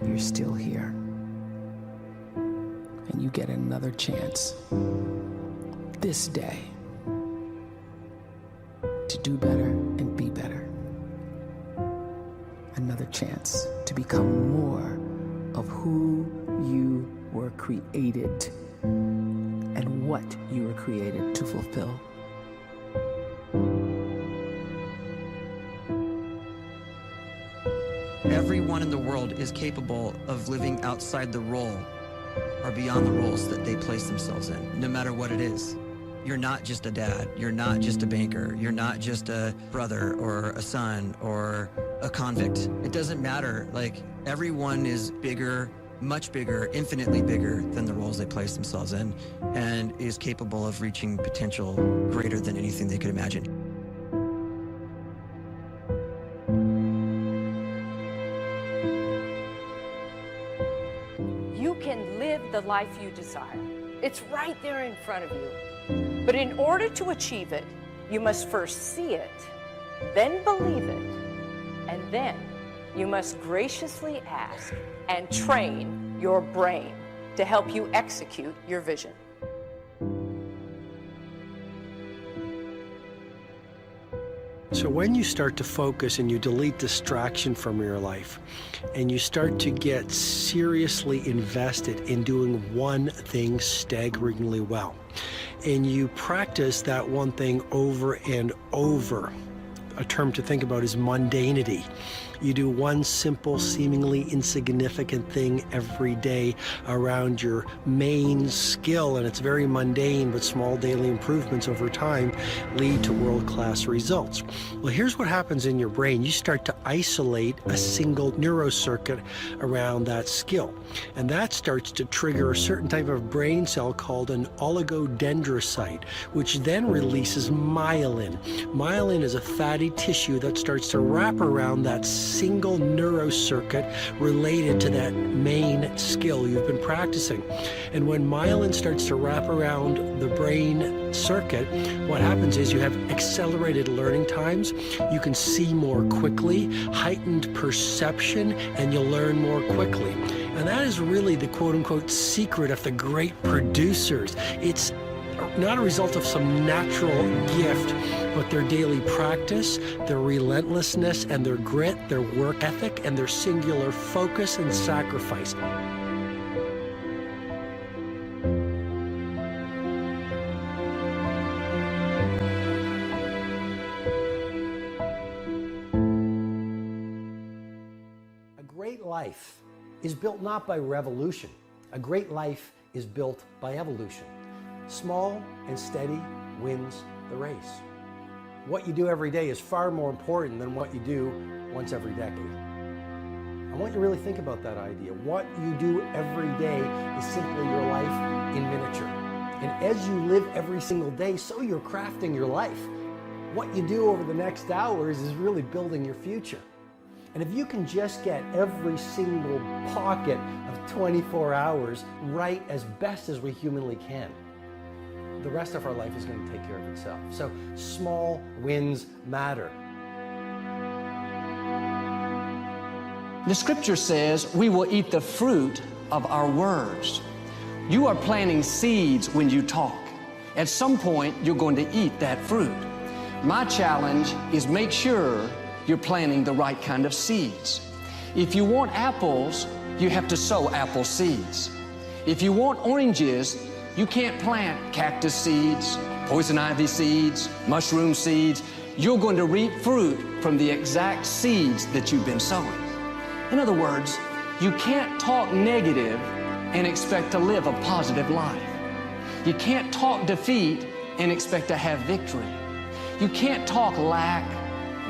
you're still here. And you get another chance this day to do better and be better. Another chance to become more of who you were created and what you were created to fulfill. Everyone in the world is capable of living outside the role or beyond the roles that they place themselves in, no matter what it is. You're not just a dad, you're not just a banker, you're not just a brother or a son or a convict. It doesn't matter. Like, everyone is bigger, much bigger, infinitely bigger than the roles they place themselves in, and is capable of reaching potential greater than anything they could imagine. You can live the life you desire. It's right there in front of you. But in order to achieve it, you must first see it, then believe it, and then you must graciously ask and train your brain to help you execute your vision. So when you start to focus and you delete distraction from your life, and you start to get seriously invested in doing one thing staggeringly well, and you practice that one thing over and over, a term to think about is mundanity. You do one simple, seemingly insignificant thing every day around your main skill, and it's very mundane, but small daily improvements over time lead to world-class results. Well, here's what happens in your brain. You start to isolate a single neurocircuit around that skill, and that starts to trigger a certain type of brain cell called an oligodendrocyte, which then releases myelin. Myelin is a fatty tissue that starts to wrap around that single neurocircuit related to that main skill you've been practicing. And when myelin starts to wrap around the brain circuit, what happens is you have accelerated learning times, you can see more quickly, heightened perception, and you'll learn more quickly. And that is really the quote-unquote secret of the great producers. It's not a result of some natural gift, but their daily practice, their relentlessness and their grit, their work ethic, and their singular focus and sacrifice. A great life is built not by revolution. A great life is built by evolution. Small and steady wins the race. What you do every day is far more important than what you do once every decade. I want you to really think about that idea. What you do every day is simply your life in miniature. And as you live every single day, so you're crafting your life. What you do over the next hours is really building your future. And if you can just get every single pocket of 24 hours right as best as we humanly can, the rest of our life is going to take care of itself. So small wins matter. The scripture says we will eat the fruit of our words. You are planting seeds when you talk. At some point, you're going to eat that fruit. My challenge is make sure you're planting the right kind of seeds. If you want apples, you have to sow apple seeds. If you want oranges, you can't plant cactus seeds, poison ivy seeds, mushroom seeds. You're going to reap fruit from the exact seeds that you've been sowing. In other words, you can't talk negative and expect to live a positive life. You can't talk defeat and expect to have victory. You can't talk lack,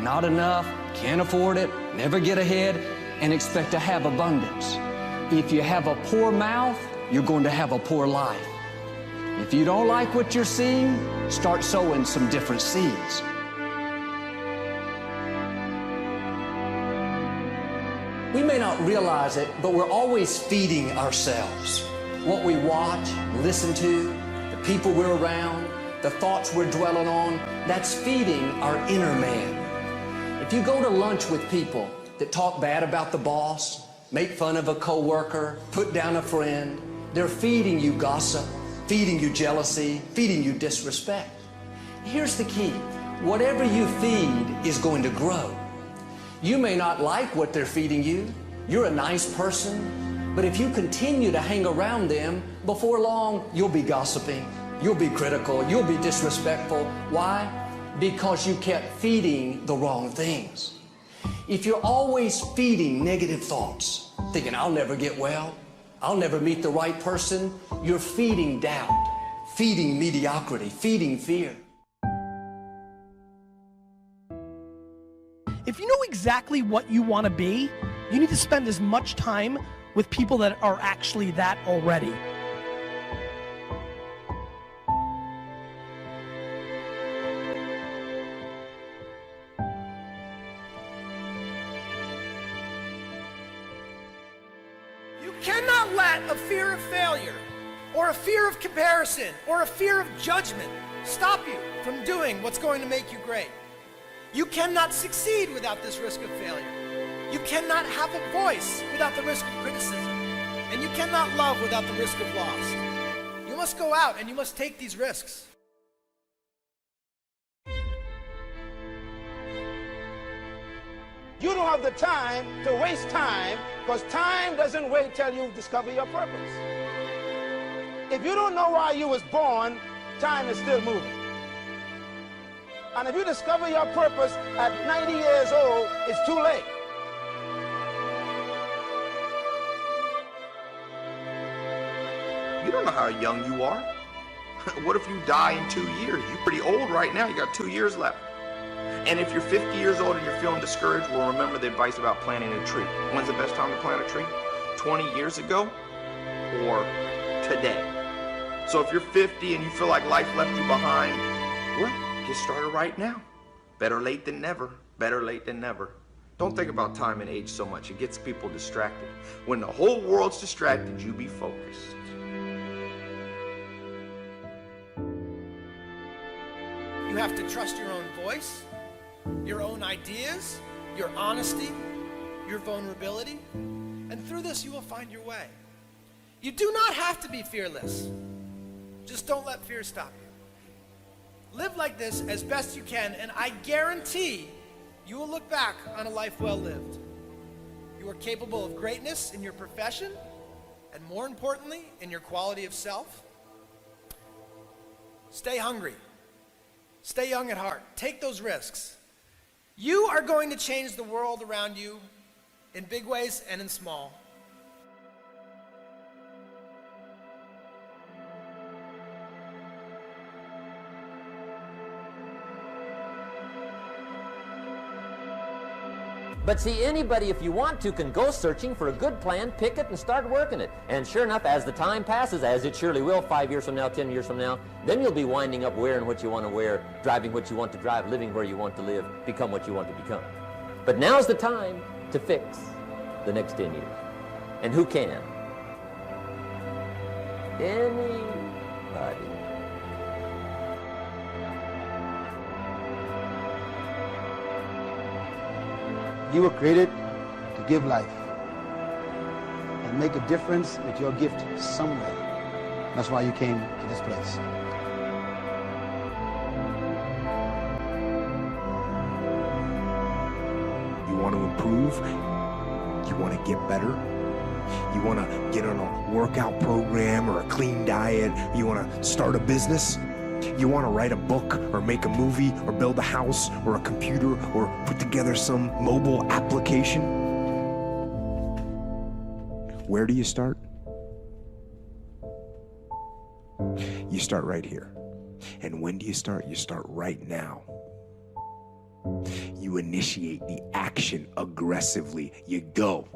not enough, can't afford it, never get ahead, and expect to have abundance. If you have a poor mouth, you're going to have a poor life. If you don't like what you're seeing, start sowing some different seeds. We may not realize it, but we're always feeding ourselves. What we watch, listen to, the people we're around, the thoughts we're dwelling on, that's feeding our inner man. If you go to lunch with people that talk bad about the boss, make fun of a coworker, put down a friend. They're feeding you gossip, feeding you jealousy, feeding you disrespect. Here's the key. Whatever you feed is going to grow. You may not like what they're feeding you. You're a nice person, but if you continue to hang around them, before long, you'll be gossiping, you'll be critical, you'll be disrespectful. Why? Because you kept feeding the wrong things. If you're always feeding negative thoughts, thinking, I'll never get well, I'll never meet the right person, you're feeding doubt, feeding mediocrity, feeding fear. If you know exactly what you want to be, you need to spend as much time with people that are actually that already. You cannot let a fear of failure, or a fear of comparison, or a fear of judgment stop you from doing what's going to make you great. You cannot succeed without this risk of failure. You cannot have a voice without the risk of criticism. And you cannot love without the risk of loss. You must go out and you must take these risks. You don't have the time to waste time, because time doesn't wait till you discover your purpose. If you don't know why you was born, time is still moving. And if you discover your purpose at 90 years old, it's too late. You don't know how young you are. What if you die in 2 years? You're pretty old right now. You got 2 years left. And if you're 50 years old and you're feeling discouraged, well, remember the advice about planting a tree. When's the best time to plant a tree? 20 years ago or today? So if you're 50 and you feel like life left you behind, well, get started right now. Better late than never. Better late than never. Don't think about time and age so much. It gets people distracted. When the whole world's distracted, you be focused. You have to trust your own voice, your own ideas, your honesty, your vulnerability, and through this you will find your way. You do not have to be fearless. Just don't let fear stop you. Live like this as best you can, and I guarantee you will look back on a life well lived. You are capable of greatness in your profession, and more importantly, in your quality of self. Stay hungry. Stay young at heart. Take those risks. You are going to change the world around you in big ways and in small. But see, anybody, if you want to, can go searching for a good plan, pick it, and start working it. And sure enough, as the time passes, as it surely will 5 years from now, 10 years from now, then you'll be winding up wearing what you want to wear, driving what you want to drive, living where you want to live, become what you want to become. But now's the time to fix the next 10 years. And who can? Anybody. You were created to give life and make a difference with your gift somewhere. That's why you came to this place. You want to improve? You want to get better? You want to get on a workout program or a clean diet? You want to start a business? You want to write a book or make a movie or build a house or a computer or put together some mobile application? Where do you start? You start right here. And when do you start? You start right now. You initiate the action aggressively. You go.